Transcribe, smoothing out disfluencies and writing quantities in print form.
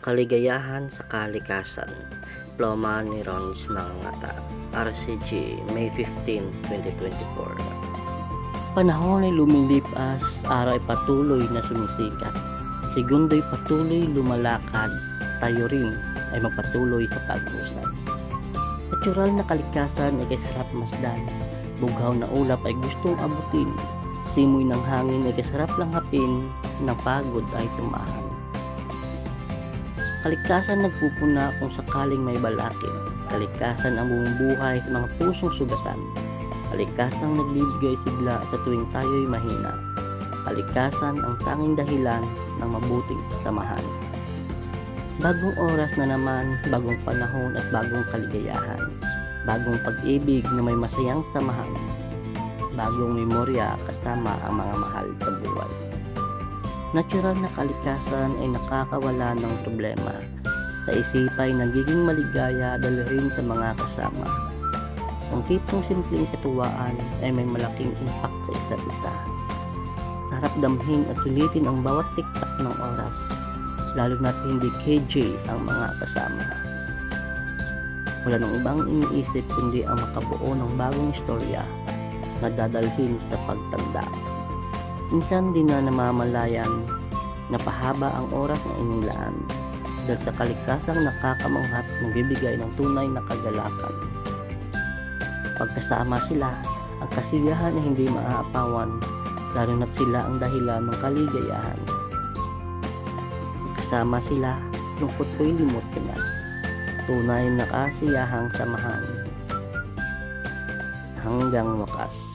Kaligayahan sa Kalikasan, Ploma ni Rons Mangata, RCG, May 15, 2024. Panahon ay lumilipas, araw ay patuloy na sumisikat. Segundo'y patuloy lumalakad, tayo rin ay magpatuloy sa pag-usad. Natural na kalikasan ay kasarap masdan, bughaw na ulap ay gustong abutin, simoy ng hangin ay kasarap lang hapin, ng pagod ay tumahan. Kalikasan nagpupuna kung sakaling may balakid. Kalikasan ang bumubuhay sa mga pusong sugatan. Kalikasan nagbibigay sigla sa tuwing tayo'y mahina. Kalikasan ang tanging dahilan ng mabuting samahan. Bagong oras na naman, bagong panahon at bagong kaligayahan. Bagong pag-ibig na may masayang samahan. Bagong memorya kasama ang mga mahal sa buhay. Natural na kalikasan ay nakakawala ng problema. Sa isipay nagiging maligaya dahil rin sa mga kasama. Ang tipong simpleng katuwaan ay may malaking impact sa isa't isa. Sarap damhin at sulitin ang bawat tiktak ng oras, lalo na't hindi KJ ang mga kasama. Wala nang ibang iniisip kundi ang makabuo ng bagong istorya na dadalhin sa pagtanda. Minsan din na namamalayan na pahaba ang oras na inilaan dahil sa kalikasang nakakamanghat nagbibigay ng tunay na kagalakan. Pagkasama sila, ang kasiyahan ay hindi maaapawan, lalo na't sila ang dahilan ng kaligayahan. Pagkasama sila, lungkot ko'y limot ko na. Tunay na kasiyahang samahan hanggang wakas.